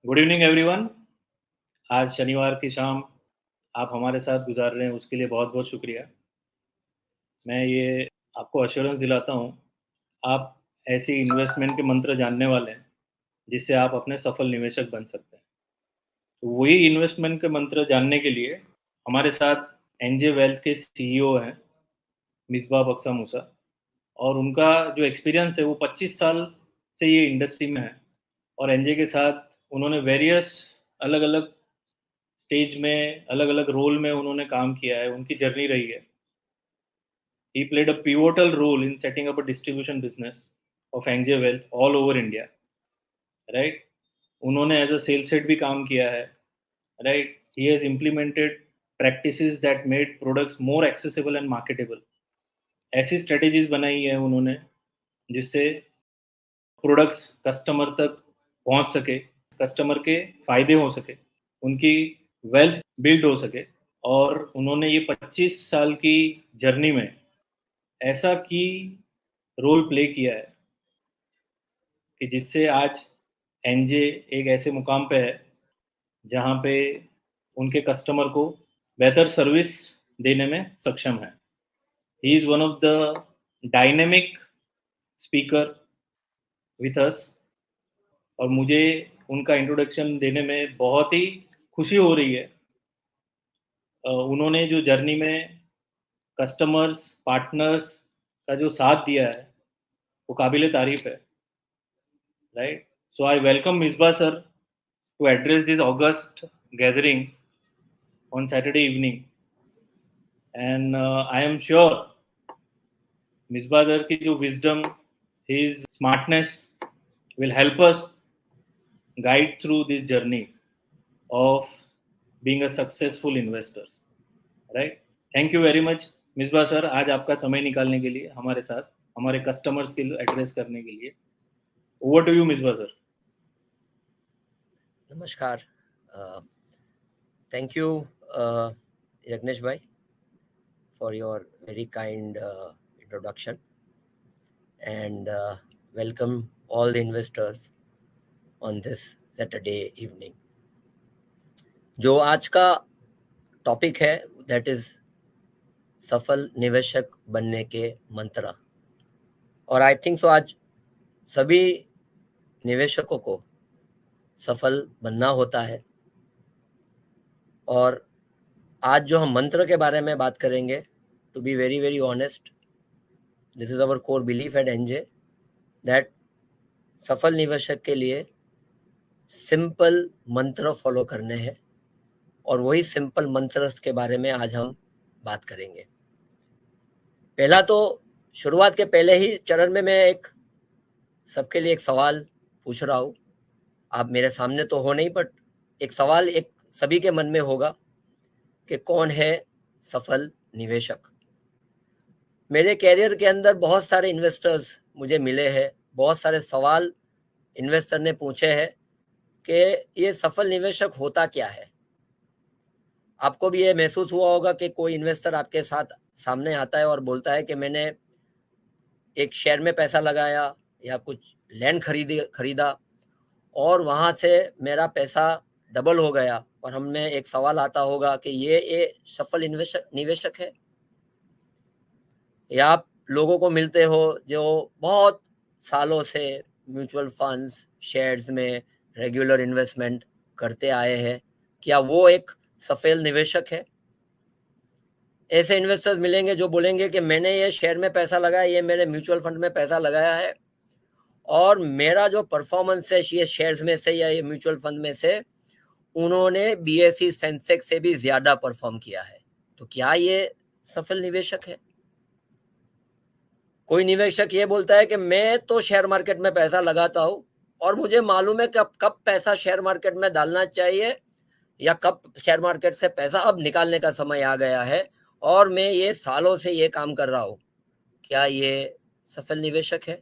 Good evening everyone. आज शनिवार की शाम आप हमारे साथ गुजार रहे हैं, उसके लिए बहुत बहुत शुक्रिया। मैं ये आपको अश्योरेंस दिलाता हूँ, आप ऐसी इन्वेस्टमेंट के मंत्र जानने वाले हैं जिससे आप अपने सफल निवेशक बन सकते हैं। तो वही इन्वेस्टमेंट के मंत्र जानने के लिए हमारे साथ एनजे वेल्थ के सीईओ हैं मिसबा बख्शा मूसा, और उनका जो एक्सपीरियंस है वो 25 साल से ये इंडस्ट्री में है। और एनजे के साथ उन्होंने वेरियस अलग अलग स्टेज में अलग अलग रोल में उन्होंने काम किया है, उनकी जर्नी रही है। He played a pivotal role in setting up a distribution business of Angel Wealth all over India, right? उन्होंने एज अ सेल्स हेड भी काम किया है, right? He has implemented practices that made products more accessible and marketable. ऐसी strategies बनाई है उन्होंने जिससे प्रोडक्ट्स कस्टमर तक पहुंच सके, कस्टमर के फायदे हो सके, उनकी वेल्थ बिल्ड हो सके। और उन्होंने ये 25 साल की जर्नी में ऐसा की रोल प्ले किया है कि जिससे आज एनजे एक ऐसे मुकाम पे है जहाँ पे उनके कस्टमर को बेहतर सर्विस देने में सक्षम है। He is one of the dynamic speaker with us, और मुझे उनका इंट्रोडक्शन देने में बहुत ही खुशी हो रही है। उन्होंने जो जर्नी में कस्टमर्स, पार्टनर्स का जो साथ दिया है वो काबिल तारीफ है, right? So I welcome Misbah sir to address this August gathering on Saturday evening. And I am sure Misbah Dar ki jo wisdom, his smartness will help us guide through this journey of being a successful investor. Right? Thank you very much, Misbah sir, आज आपका समय निकालने के लिए हमारे साथ हमारे customers के एड्रेस करने के लिए। Over to you Misba sir. नमस्कार। थैंक यू यज्ञेश भाई for your very kind introduction, and welcome all the investors on this Saturday evening. जो आज का टॉपिक है दैट इज सफल निवेशक बनने के मंत्र, और आई थिंक सो आज सभी निवेशकों को सफल बनना होता है। और आज जो हम मंत्र के बारे में बात करेंगे, to be very very honest, this is our core belief at NJ that सफल निवेशक के लिए सिंपल मंत्र फॉलो करने हैं, और वही सिंपल मंत्र के बारे में आज हम बात करेंगे। पहला तो शुरुआत के पहले ही चरण में मैं एक सबके लिए एक सवाल पूछ रहा हूँ। आप मेरे सामने तो हो नहीं, बट एक सवाल एक सभी के मन में होगा कि कौन है सफल निवेशक। मेरे कैरियर के अंदर बहुत सारे इन्वेस्टर्स मुझे मिले हैं, बहुत सारे सवाल इन्वेस्टर ने पूछे हैं कि ये सफल निवेशक होता क्या है। आपको भी ये महसूस हुआ होगा कि कोई इन्वेस्टर आपके साथ सामने आता है और बोलता है कि मैंने एक शेयर में पैसा लगाया या कुछ लैंड खरीदा और वहाँ से मेरा पैसा डबल हो गया, और हमें एक सवाल आता होगा कि ये सफल निवेशक है। या आप लोगों को मिलते हो जो बहुत सालों से म्यूचुअल फंड्स, शेयर्स में रेगुलर इन्वेस्टमेंट करते आए हैं, क्या वो एक सफल निवेशक है? ऐसे इन्वेस्टर्स मिलेंगे जो बोलेंगे कि मैंने ये शेयर में पैसा लगाया, ये मेरे म्यूचुअल फंड में पैसा लगाया है, और मेरा जो परफॉर्मेंस है ये शेयर्स में से या ये म्यूचुअल फंड में से उन्होंने बीएसई सेंसेक्स से भी ज्यादा परफॉर्म किया है। तो क्या ये सफल निवेशक है? कोई निवेशक ये बोलता है कि मैं तो शेयर मार्केट में पैसा लगाता हूँ और मुझे मालूम है कब पैसा शेयर मार्केट में डालना चाहिए या कब शेयर मार्केट से पैसा अब निकालने का समय आ गया है, और मैं ये सालों से ये काम कर रहा हूँ। क्या ये सफल निवेशक है?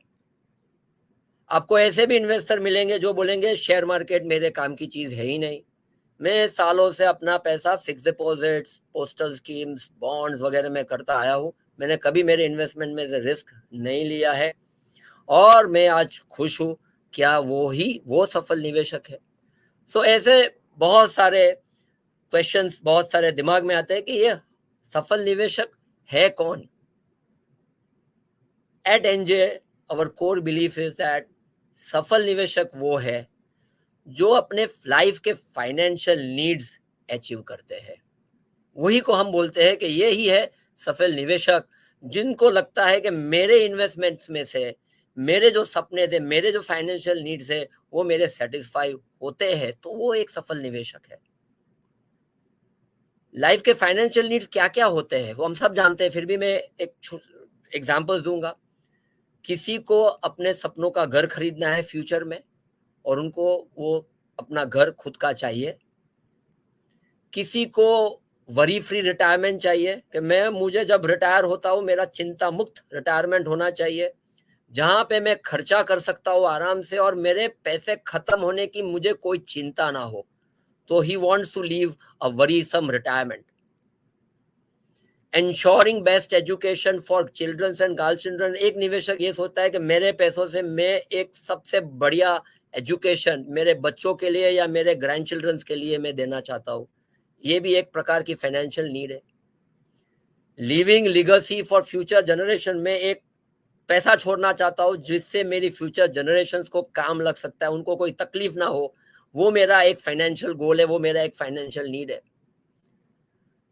आपको ऐसे भी इन्वेस्टर मिलेंगे जो बोलेंगे शेयर मार्केट मेरे काम की चीज है ही नहीं, मैं सालों से अपना पैसा fix deposits, postal schemes, bonds वगैरह में करता आया हूँ, मैंने कभी मेरे इन्वेस्टमेंट में से रिस्क नहीं लिया है और मैं आज खुश हूँ। क्या वो सफल निवेशक है? सो ऐसे बहुत सारे क्वेश्चंस बहुत सारे दिमाग में आते हैं कि ये सफल निवेशक है कौन। At NJ our core belief is that सफल निवेशक वो है जो अपने लाइफ के फाइनेंशियल नीड्स अचीव करते हैं। वही को हम बोलते हैं कि ये ही है सफल निवेशक, जिनको लगता है कि मेरे इन्वेस्टमेंट्स में से मेरे जो सपने थे, मेरे जो फाइनेंशियल नीड्स है, वो मेरे सेटिस्फाई होते हैं, तो वो एक सफल निवेशक है। लाइफ के फाइनेंशियल नीड्स क्या क्या होते हैं वो हम सब जानते हैं, फिर भी मैं एक एग्जांपल दूंगा। किसी को अपने सपनों का घर खरीदना है फ्यूचर में, और उनको वो अपना घर खुद का चाहिए। किसी को वरी फ्री रिटायरमेंट चाहिए कि मुझे जब रिटायर होता हूँ मेरा चिंता मुक्त रिटायरमेंट होना चाहिए, जहां पे मैं खर्चा कर सकता हूँ आराम से और मेरे पैसे खत्म होने की मुझे कोई चिंता ना हो। तो he wants to leave a worrisome retirement. Ensuring best education for childrens and girl children, एक निवेशक ये सोचता है कि मेरे पैसों से मैं एक सबसे बढ़िया एजुकेशन मेरे बच्चों के लिए या मेरे ग्रैंड चिल्ड्रंस के लिए मैं देना चाहता हूँ। ये भी एक प्रकार की फाइनेंशियल नीड है। Living legacy for future generation, में एक पैसा छोड़ना चाहता हूँ जिससे मेरी फ्यूचर जनरेशंस को काम लग सकता है, उनको कोई तकलीफ ना हो। वो मेरा एक फाइनेंशियल गोल है, वो मेरा एक फाइनेंशियल नीड है।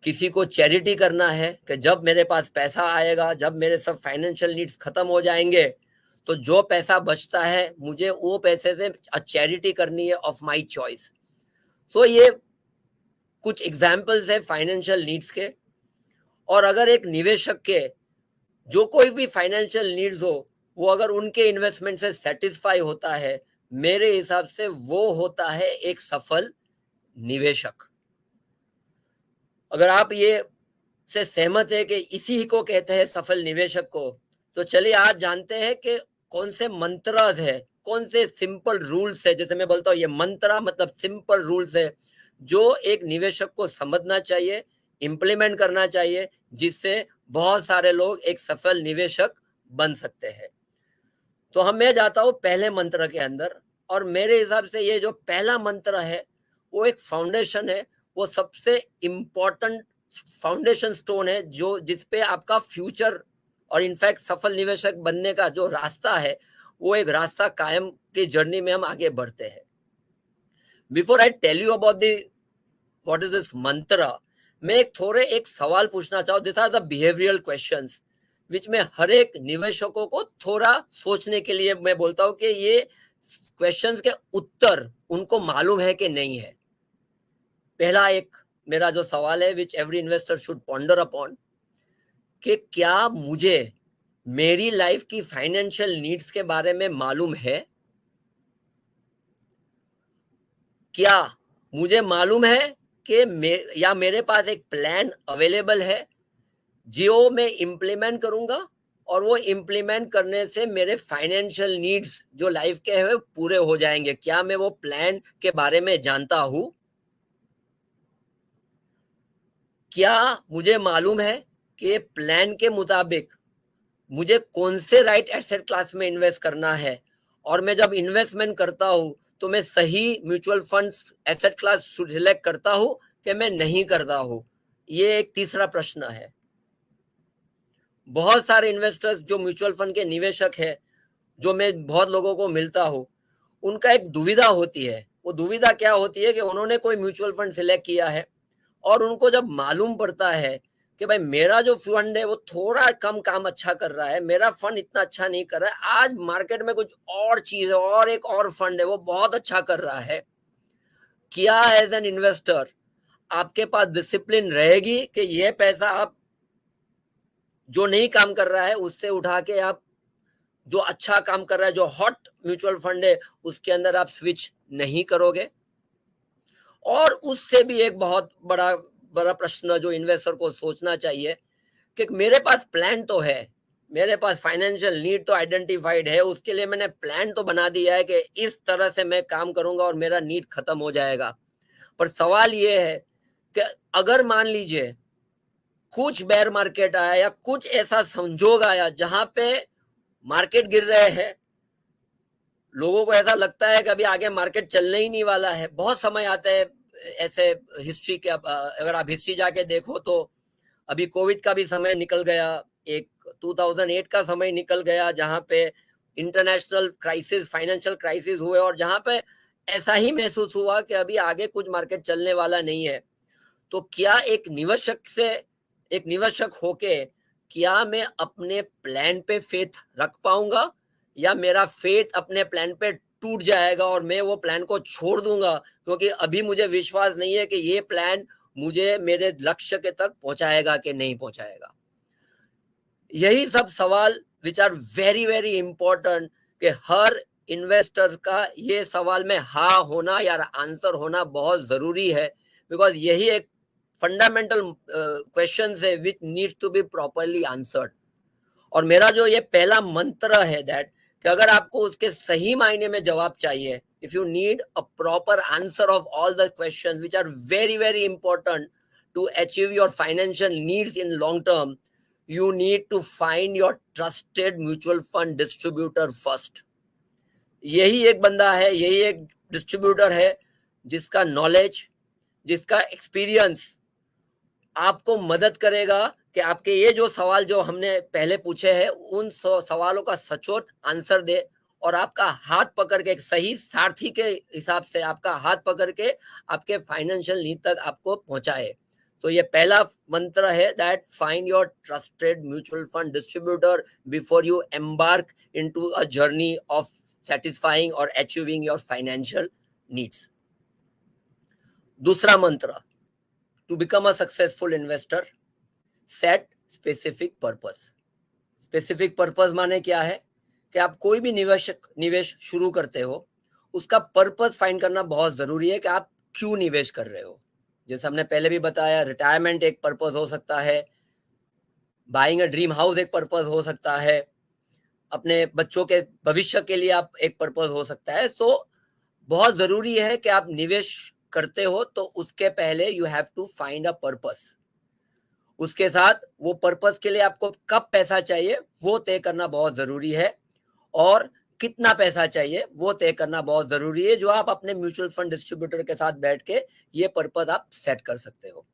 किसी को चैरिटी करना है कि जब मेरे पास पैसा आएगा, जब मेरे सब फाइनेंशियल नीड्स खत्म हो जाएंगे, तो जो पैसा बचता है मुझे वो पैसे से चैरिटी करनी है ऑफ माय चॉइस। तो ये कुछ एग्जांपल्स है फाइनेंशियल नीड्स के। और अगर एक निवेशक के जो कोई भी फाइनेंशियल नीड्स हो, वो अगर उनके इन्वेस्टमेंट से सेटिस्फाई होता है, मेरे हिसाब से वो होता है एक सफल निवेशक। अगर आप ये से सहमत है कि इसी को कहते हैं सफल निवेशक को, तो चलिए आज जानते हैं कि कौन से मंत्रज है, कौन से सिंपल रूल्स है। जैसे मैं बोलता हूँ ये मंत्र मतलब सिंपल रूल्स है जो एक निवेशक को समझना चाहिए, इंप्लीमेंट करना चाहिए, जिससे बहुत सारे लोग एक सफल निवेशक बन सकते हैं। तो मैं जाता हूँ पहले मंत्र के अंदर, और मेरे हिसाब से ये जो पहला मंत्र है वो एक फाउंडेशन है, वो सबसे इम्पोर्टेंट फाउंडेशन स्टोन है जो जिसपे आपका फ्यूचर और इनफैक्ट सफल निवेशक बनने का जो रास्ता है, वो एक रास्ता कायम की जर्नी में हम आगे बढ़ते हैं। Before I tell you about the what is this मंत्र, मैं एक सवाल पूछना चाहूँ। This are the behavioural questions which में हर एक निवेशकों को थोड़ा सोचने के लिए मैं बोलता हूँ कि ये क्वेश्चंस के उत्तर उनको मालूम है कि नहीं है। पहला एक मेरा जो सवाल है which every investor should ponder upon, कि क्या मुझे मेरी लाइफ की फाइनेंशियल नीड्स के बारे में मालूम है? क्या मुझे मालूम है कि मेरे पास एक प्लान अवेलेबल है जो मैं इम्प्लीमेंट करूंगा और वो इम्प्लीमेंट करने से मेरे फाइनेंशियल नीड्स जो लाइफ के हैं पूरे हो जाएंगे? क्या मैं वो प्लान के बारे में जानता हूं? क्या मुझे मालूम है कि प्लान के मुताबिक मुझे कौन से राइट एसेट क्लास में इन्वेस्ट करना है, और मैं जब इन्वेस्टमेंट करता हूं तो मैं सही mutual funds asset class select करता हूं कि मैं नहीं करता हूं? ये एक तीसरा प्रश्न है। बहुत सारे इन्वेस्टर्स जो म्यूचुअल फंड के निवेशक है, जो मैं बहुत लोगों को मिलता हूं, उनका एक दुविधा होती है। वो दुविधा क्या होती है कि उन्होंने कोई म्यूचुअल फंड सिलेक्ट किया है और उनको जब मालूम पड़ता है कि भाई मेरा जो फंड है वो थोड़ा कम काम अच्छा कर रहा है, मेरा फंड इतना अच्छा नहीं कर रहा है, आज मार्केट में कुछ और चीज है और एक और फंड है वो बहुत अच्छा कर रहा है, क्या एज एन इन्वेस्टर आपके पास डिसिप्लिन रहेगी कि ये पैसा आप जो नहीं काम कर रहा है उससे उठा के आप जो अच्छा काम कर रहा है, जो हॉट म्यूचुअल फंड है, उसके अंदर आप स्विच नहीं करोगे? और उससे भी एक बहुत बड़ा बड़ा प्रश्न जो इन्वेस्टर को सोचना चाहिए कि मेरे पास प्लान तो है, मेरे पास फाइनेंशियल नीड तो आइडेंटिफाइड है, उसके लिए मैंने प्लान तो बना दिया है कि इस तरह से मैं काम करूंगा और मेरा नीड खत्म हो जाएगा। पर सवाल ये है कि अगर मान लीजिए कुछ बेयर मार्केट आया या कुछ ऐसा संजोग आया जहां पे मार्केट गिर रहे हैं, लोगों को ऐसा लगता है कि अभी आगे मार्केट चलने ही नहीं वाला है। बहुत समय आता है ऐसे हिस्ट्री के, अगर आप हिस्ट्री जाके देखो तो अभी कोविड का भी समय निकल गया, एक 2008 का समय निकल गया जहां पे इंटरनेशनल क्राइसिस, फाइनेंशियल क्राइसिस हुए और जहां पे ऐसा ही महसूस हुआ कि अभी आगे कुछ मार्केट चलने वाला नहीं है। तो क्या एक निवेशक होके क्या मैं अपने प्लान पे फेथ रख पाऊंगा, या मेरा फेथ अपने प्लान पे टूट जाएगा और मैं वो प्लान को छोड़ दूंगा क्योंकि अभी मुझे विश्वास नहीं है कि ये प्लान मुझे मेरे लक्ष्य के तक पहुंचाएगा कि नहीं पहुंचाएगा। यही सब सवाल which are very very important कि हर इन्वेस्टर का ये सवाल में हाँ होना या आंसर होना बहुत जरूरी है, बिकॉज यही एक फंडामेंटल क्वेश्चन है which needs to be properly answered. और मेरा जो ये पहला मंत्र है दैट कि अगर आपको उसके सही मायने में जवाब चाहिए, if you need a proper answer of all the questions which are very very important to achieve your financial needs in long term, you need to find your trusted mutual fund distributor first. यही एक बंदा है, यही एक distributor है जिसका knowledge, जिसका experience आपको मदद करेगा कि आपके ये जो सवाल जो हमने पहले पूछे हैं उन सवालों का सचोट आंसर दे और आपका हाथ पकड़ के, एक सही सारथी के हिसाब से आपका हाथ पकड़ के आपके फाइनेंशियल नीड तक आपको पहुंचाए। तो ये पहला मंत्र है that find your trusted mutual fund distributor before you embark into a journey of satisfying और अचीविंग योर फाइनेंशियल नीड्स। दूसरा मंत्र, to become a successful investor set specific purpose. Specific purpose माने क्या है कि आप कोई भी निवेश शुरू करते हो उसका पर्पस फाइंड करना बहुत जरूरी है कि आप क्यों निवेश कर रहे हो। जैसे हमने पहले भी बताया, रिटायरमेंट एक पर्पस हो सकता है, बाइंग अ ड्रीम हाउस एक पर्पस हो सकता है, अपने बच्चों के भविष्य के लिए आप एक पर्पस हो सकता है। सो बहुत जरूरी है कि आप निवेश करते हो तो उसके पहले you have to find a purpose. उसके साथ वो पर्पस के लिए आपको कब पैसा चाहिए वो तय करना बहुत जरूरी है, और कितना पैसा चाहिए वो तय करना बहुत जरूरी है, जो आप अपने म्यूचुअल फंड डिस्ट्रीब्यूटर के साथ बैठ के ये पर्पस आप सेट कर सकते हो।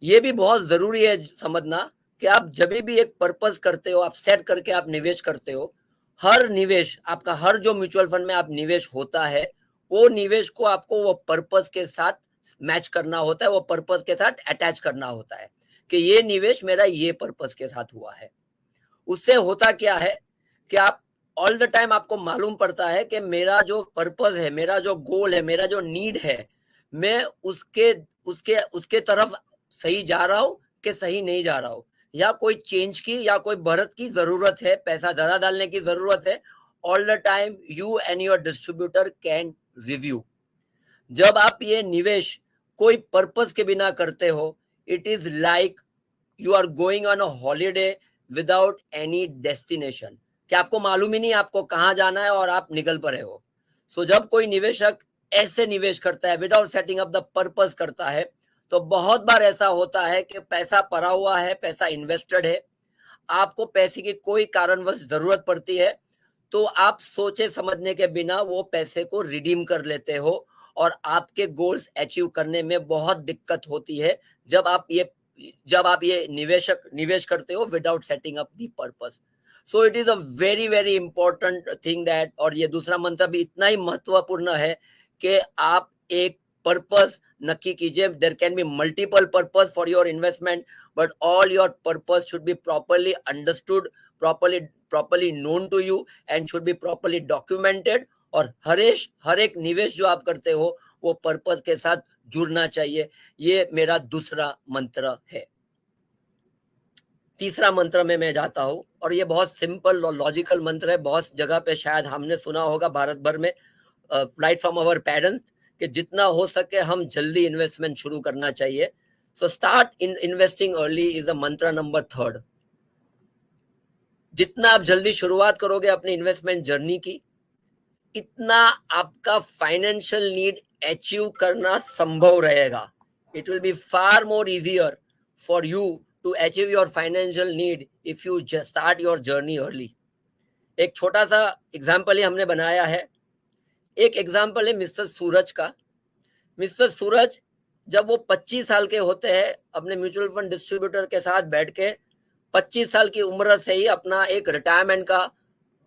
ये भी बहुत जरूरी है समझना कि आप जब भी एक पर्पस करते हो, आप सेट करके आप निवेश करते हो, हर निवेश आपका, हर जो म्यूचुअल फंड में आप निवेश होता है वो निवेश को आपको वो पर्पस के साथ मैच करना होता है, वो पर्पस के साथ अटैच करना होता है कि ये निवेश मेरा ये पर्पस के साथ हुआ है। उससे होता क्या है कि आप ऑल द टाइम आपको मालूम पड़ता है कि मेरा जो पर्पस है, मेरा जो गोल है, मेरा जो नीड है, मैं उसके उसके उसके तरफ सही जा रहा हूं कि सही नहीं जा रहा हूं, या कोई चेंज की या कोई बढ़त की जरूरत है, पैसा ज्यादा डालने की जरूरत है। All the time you and your distributor can review. जब आप ये निवेश कोई पर्पस के बिना करते हो, it is like you are going on a holiday without any destination, कि आपको मालूम ही नहीं आपको कहाँ जाना है और आप निकल पड़े हो। सो जब कोई निवेशक ऐसे निवेश करता है without setting up the purpose करता है, तो बहुत बार ऐसा होता है कि पैसा पड़ा हुआ है, पैसा इन्वेस्टेड है, आपको पैसे की कोई कारणवश जरूरत पड़ती है तो आप सोचे समझने के बिना वो पैसे को रिडीम कर लेते हो और आपके गोल्स अचीव करने में बहुत दिक्कत होती है जब आप ये निवेश करते हो without setting up the purpose. So it is a very very important thing that, और ये दूसरा मंत्र भी इतना ही महत्वपूर्ण है कि आप एक पर्पस नक्की कीजिए। There can be multiple purpose for your investment, but all your purpose should be properly understood, properly known to you and should be properly documented। और हर एक निवेश जो आप करते हो वो पर्पस के साथ जुड़ना चाहिए। ये मेरा दूसरा मंत्र है। तीसरा मंत्र में मैं जाता हूं, और ये बहुत सिंपल और लॉजिकल मंत्र है, बहुत जगह पे शायद हमने सुना होगा भारत भर में, राइट फ्रॉम आवर पेरेंट्स, कि जितना हो सके हम जल्दी इन्वेस्टमेंट शुरू करना चाहिए। So start in investing early is the mantra number 3rd। जितना आप जल्दी शुरुआत करोगे अपनी इन्वेस्टमेंट जर्नी की, इतना आपका फाइनेंशियल नीड अचीव करना संभव रहेगा। It will be far more easier for you to achieve your financial need if you just start your journey early। एक छोटा सा एग्जाम्पल ही हमने बनाया है। एक एग्जाम्पल है मिस्टर सूरज का। मिस्टर सूरज जब वो 25 साल के होते हैं, अपने म्यूचुअल फंड डिस्ट्रीब्यूटर के साथ बैठ के 25 साल की उम्र से ही अपना एक रिटायरमेंट का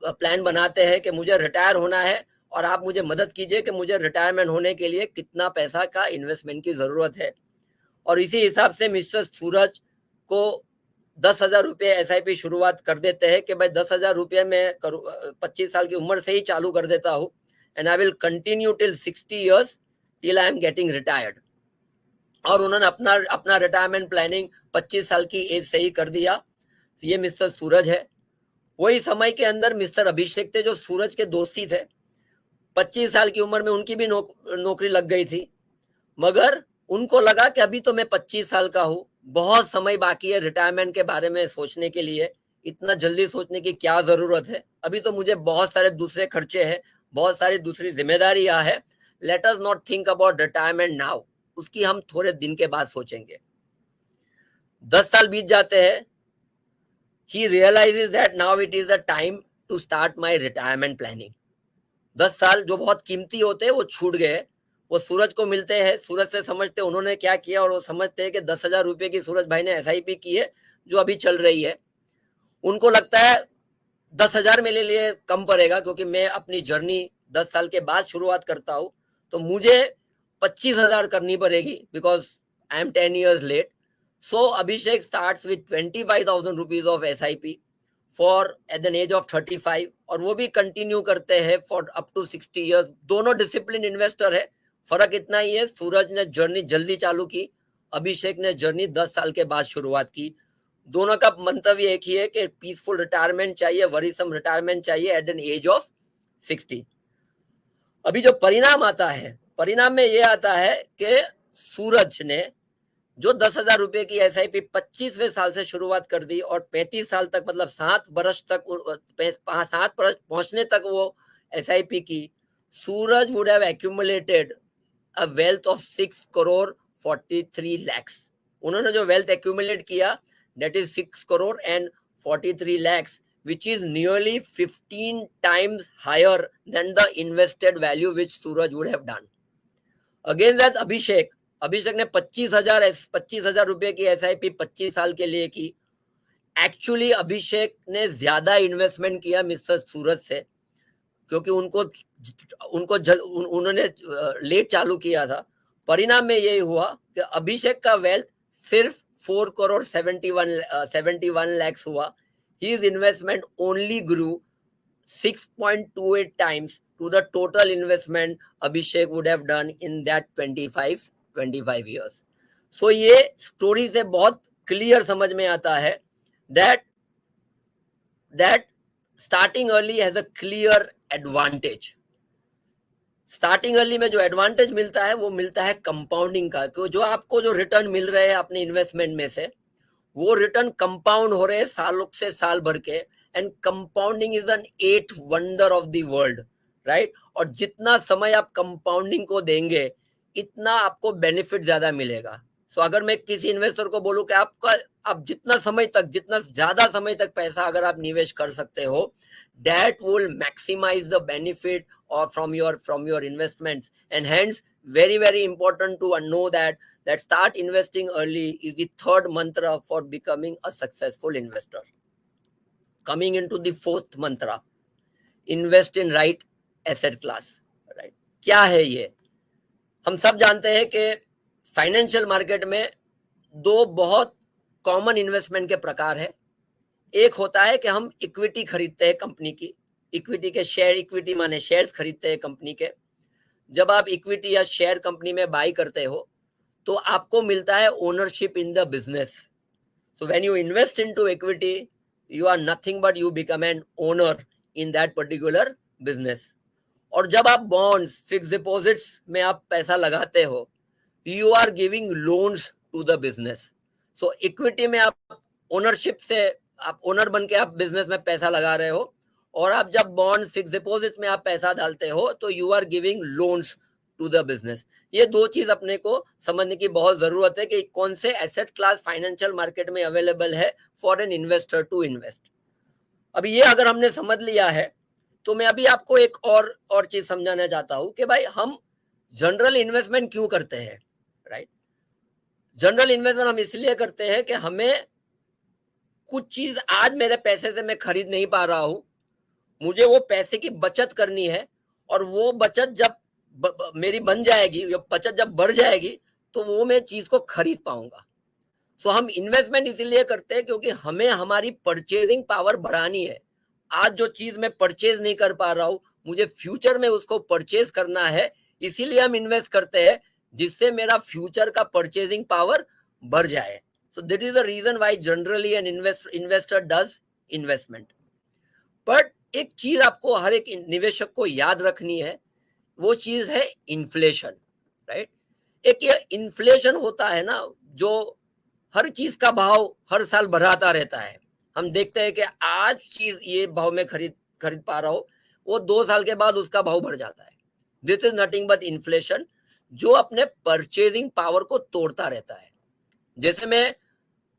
प्लान बनाते हैं कि मुझे रिटायर होना है और आप मुझे मदद कीजिए कि मुझे रिटायरमेंट होने के लिए कितना पैसा का इन्वेस्टमेंट की जरूरत है। और इसी हिसाब से मिस्टर सूरज को 10,000 रुपये SIP शुरुआत कर देते हैं कि भाई 10,000 रुपये में 25 साल की उम्र से ही चालू कर देता हूँ, and I will continue till 60 years till I am getting retired. और उन्होंने अपना रिटायरमेंट प्लानिंग 25 साल की एज से ही कर दिया। तो ये मिस्टर सूरज है। वही समय के अंदर मिस्टर अभिषेक थे जो सूरज के दोस्ती थे। 25 साल की उम्र में उनकी भी नौकरी लग गई थी, मगर उनको लगा कि अभी तो मैं 25 साल का हूँ, बहुत समय बाकी है रिटायरमेंट के बारे में सोचने के लिए, इतना जल्दी सोचने की क्या जरूरत है, अभी तो मुझे बहुत सारे दूसरे खर्चे हैं, बहुत सारी दूसरी जिम्मेदारियां है, let us not think about retirement now, उसकी हम थोड़े दिन के बाद सोचेंगे। 10 साल बीत जाते हैं। He realizes that now it is the time to start my retirement planning. 10 साल जो बहुत कीमती होते हैं वो छूट गए। वो सूरज को मिलते हैं, सूरज से समझते उन्होंने क्या किया, और वो समझते हैं कि 10,000 रुपये की सूरज भाई ने SIP की है जो अभी चल रही है। उनको लगता है 10,000 मेरे लिए कम पड़ेगा, क्योंकि मैं अपनी जर्नी 10 साल के बाद शुरुआत करता हूँ, तो मुझे 25,000 करनी पड़ेगी, बिकॉज आई एम 10 years लेट। So Abhishek starts with 25,000 rupees of SIP for at the age of 35, और वो भी कंटिन्यू करते हैं फॉर अप टू 60 years। दोनों डिसिप्लिन इन्वेस्टर है, फर्क इतना ही है सूरज ने जर्नी जल्दी चालू की, अभिषेक ने जर्नी 10 साल के बाद शुरुआत की। दोनों का मंतव्य एक ही है कि पीसफुल रिटायरमेंट चाहिए, वरीसम रिटायरमेंट चाहिए एट एन एज ऑफ 60। अभी जो परिणाम आता है, परिणाम में ये आता है कि सूरज ने जो 10,000 रुपए की SIP 25वें साल से शुरुआत कर दी और 35 साल तक, मतलब 7 वर्ष तक, 7 वर्ष पहुंचने तक वो SIP की, Suraj would have accumulated a wealth of 6 crore 43 lakhs। उन्होंने जो वेल्थ एक्यूमुलेट किया that is 6 crore and 43 lakhs, which is nearly 15 times higher than the invested value which Suraj would have done. Again, that's अभिषेक ने 25,000 रुपए की SIP 25 साल के लिए की। एक्चुअली अभिषेक ने ज्यादा इन्वेस्टमेंट किया मिस्टर सूरज से, क्योंकि उन्होंने लेट चालू किया था। परिणाम में यही हुआ कि अभिषेक का वेल्थ सिर्फ 4 करोड़ 71 lakhs हुआ। His investment only grew 6.28 times to the total investment Abhishek would have done in that 25 years. So ये स्टोरी से बहुत क्लियर समझ में आता है that starting early has a clear advantage. Starting early में जो एडवांटेज मिलता है वो मिलता है कंपाउंडिंग का, क्यों जो आपको जो रिटर्न मिल रहे हैं अपने इन्वेस्टमेंट में से, वो रिटर्न कंपाउंड हो रहे हैं सालों से साल भर के, and compounding is an 8th wonder of the world, right. और जितना समय आप कंपाउंडिंग को देंगे इतना आपको बेनिफिट ज्यादा मिलेगा। सो अगर मैं किसी इन्वेस्टर को बोलूं कि आप जितना ज्यादा समय तक पैसा अगर आप निवेश कर सकते हो, that will maximise the benefit or from your investments, and hence very important to know that start investing early is the third mantra for becoming a successful investor. Coming into the fourth mantra, invest in right asset class, right? क्या है ये? हम सब जानते हैं कि financial market में दो बहुत कॉमन इन्वेस्टमेंट के प्रकार है। एक होता है कि हम इक्विटी खरीदते हैं कंपनी की, इक्विटी के शेयर, इक्विटी माने शेयर्स खरीदते हैं कंपनी के। जब आप इक्विटी या शेयर कंपनी में बाई करते हो तो आपको मिलता है ownership in the business. So when you invest into equity you are nothing but you become an owner in that particular business. और जब आप बॉन्ड्स, फिक्स डिपॉजिट्स में आप पैसा लगाते हो, you are giving loans to the business. So equity में आप ओनरशिप से, आप ओनर बन के आप बिजनेस में पैसा लगा रहे हो, और आप जब बॉन्ड, फिक्स डिपॉजिट में आप पैसा डालते हो तो you are giving loans to the business. ये दो चीज अपने को समझने की बहुत जरूरत है कि कौन से एसेट क्लास फाइनेंशियल मार्केट में अवेलेबल है for an investor to invest. अभी ये अगर हमने समझ लिया है तो मैं अभी आपको एक और चीज समझाना चाहता हूं कि भाई हम जनरल इन्वेस्टमेंट क्यों करते हैं, राइट? जनरल इन्वेस्टमेंट हम इसलिए करते हैं कि हमें कुछ चीज आज मेरे पैसे से मैं खरीद नहीं पा रहा हूं, मुझे वो पैसे की बचत करनी है, और वो बचत जब मेरी बन जाएगी, ये बचत जब बढ़ जाएगी तो वो मैं चीज को खरीद पाऊंगा। सो हम इन्वेस्टमेंट इसीलिए करते हैं क्योंकि हमें हमारी परचेजिंग पावर बढ़ानी है। आज जो चीज मैं परचेज नहीं कर पा रहा हूं, मुझे फ्यूचर में उसको परचेज करना है, इसीलिए हम इन्वेस्ट करते हैं, जिससे मेरा फ्यूचर का परचेजिंग पावर बढ़ जाए। So that is the reason why generally an investor does investment. But एक चीज आपको हर एक निवेशक को याद रखनी है, वो चीज है इन्फ्लेशन, राइट? एक ये इन्फ्लेशन होता है ना, जो हर चीज का भाव हर साल बढ़ाता रहता है। हम देखते हैं कि आज चीज ये भाव में खरीद पा रहा हो, वो 2 साल के बाद उसका भाव बढ़ जाता है। This is nothing but inflation, जो अपने परचेजिंग पावर को तोड़ता रहता है। जैसे मैं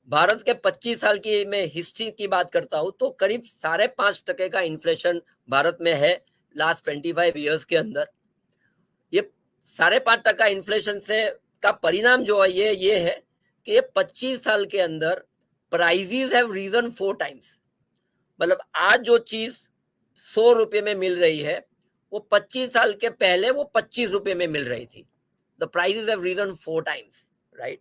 भारत के 25 साल की मैं हिस्ट्री की बात करता हूं, तो करीब 5.5% का इन्फ्लेशन भारत में है लास्ट 25 ईयर्स के अंदर। ये 5.5% इन्फ्लेशन से का परिणाम जो है ये है कि 25 साल के अंदर प्राइजेस हैव रीजन 4 टाइम्स। मतलब आज जो चीज 100 रुपए में मिल रही है, वो 25 साल के पहले वो 25 रुपए में मिल रही थी। The prices have risen 4 times, right?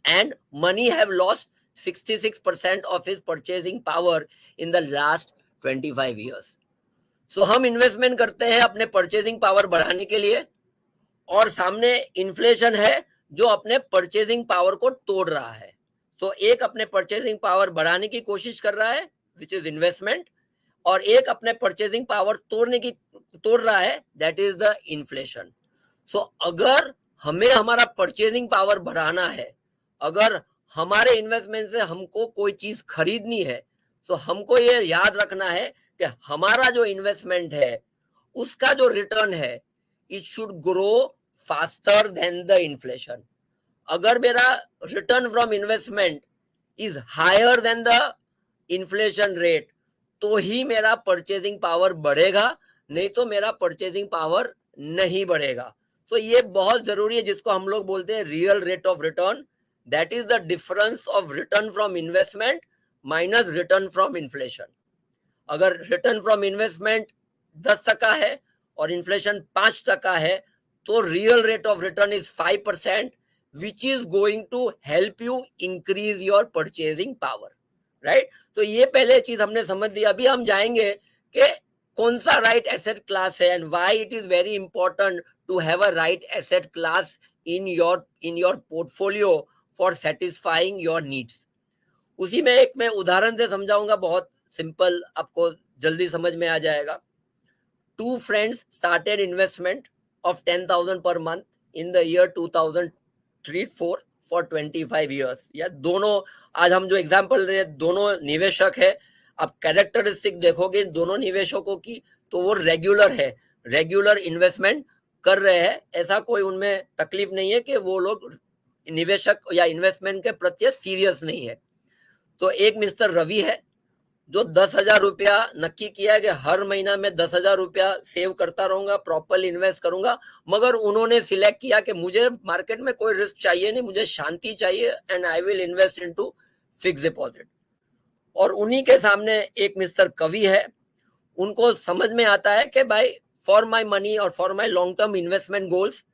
And money have lost 66% of its purchasing power in the last 25 years. So हम इन्वेस्टमेंट करते हैं अपने परचेजिंग पावर बढ़ाने के लिए, और सामने इन्फ्लेशन है जो अपने परचेजिंग पावर को तोड़ रहा है। तो एक अपने परचेजिंग पावर बढ़ाने की कोशिश कर रहा है, विच इज इन्वेस्टमेंट, और एक अपने परचेजिंग पावर तोड़ रहा है, दैट इज द इन्फ्लेशन। सो अगर हमें हमारा परचेजिंग पावर बढ़ाना है, अगर हमारे इन्वेस्टमेंट से हमको कोई चीज खरीदनी है, तो हमको ये याद रखना है कि हमारा जो इन्वेस्टमेंट है उसका जो रिटर्न है, it should grow faster than the inflation. अगर मेरा return from investment is higher than the inflation rate, तो ही मेरा परचेजिंग पावर बढ़ेगा, नहीं तो मेरा परचेजिंग पावर नहीं बढ़ेगा। तो ये बहुत जरूरी है, जिसको हम लोग बोलते हैं real rate of return. That is the difference of return from investment minus return from inflation. अगर रिटर्न फ्रॉम इन्वेस्टमेंट 10% है और इन्फ्लेशन 5% है, तो real rate of return is 5%, which is going to help you increase your purchasing power, right? तो ये पहले चीज हमने समझ लिया। अभी हम जाएंगे कि कौन सा राइट एसेट क्लास है, and why it is very important to have a right asset class in your portfolio for satisfying your needs. उसी में एक मैं उदाहरण से समझाऊंगा, बहुत सिंपल, आपको जल्दी समझ में आ जाएगा। 2 friends started investment of 10,000 per month in the year 2003-4 for 25 years। या दोनों, आज हम जो एग्जांपल रहे दोनों निवेशक है, आप कैरेक्टरिस्टिक देखोगे दोनों निवेशकों की, तो वो रेगुलर इन्वेस्टमेंट कर रहे हैं। ऐसा कोई उनमें तकलीफ नहीं है कि वो लोग निवेशक या इन्वेस्टमेंट के प्रति सीरियस नहीं है। तो एक मिस्टर रवि है जो 10,000 रुपया नक्की किया है कि हर महीना में 10,000 रुपया सेव करता रहूंगा, प्रॉपरली इन्वेस्ट करूंगा। मगर उन्होंने सिलेक्ट किया कि मुझे मार्केट में कोई रिस्क चाहिए नहीं, मुझे शांति चाहिए, and I will invest into fix deposit. और उन्हीं के सामने एक मिस्टर कवि है, उनको समझ में आता है कि भाई फॉर माई मनी और for my long term investment goals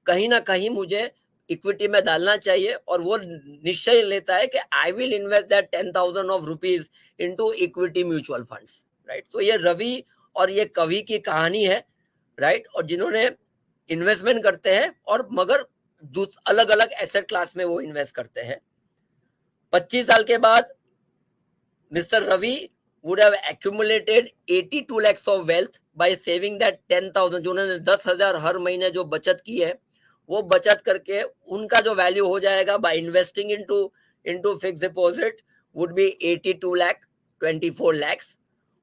कहीं ना कहीं मुझे इक्विटी में डालना चाहिए, और वो निश्चय लेता है कि I will invest that 10,000 of rupees into equity mutual funds, right? तो ये रवि और ये कवि की कहानी है, राइट? और जिन्होंने इन्वेस्टमेंट करते हैं और मगर अलग अलग एसेट क्लास में वो इन्वेस्ट करते हैं। 25 साल के बाद mister Ravi would have accumulated 82 lakhs of wealth by saving that 10,000, जो उन्होंने 10,000 हर महीने जो बचत की है, वो बचत करके उनका जो वैल्यू हो जाएगा by investing into fix deposit would be 82 lakh 24 lakhs।